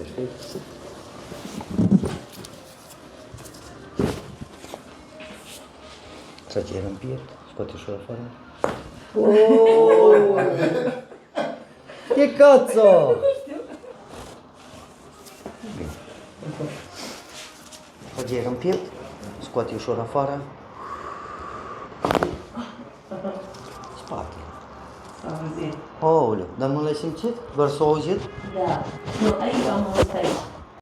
să știi. Tragere în piept, scoate ușor afară. E căță! Bine. Tragere în piept, scoate ușor afară. Spatele. S-a auzit. Aoleu, dar nu l-ai simțit? Doar s-a auzit? Da. Nu, aici am auzit aici.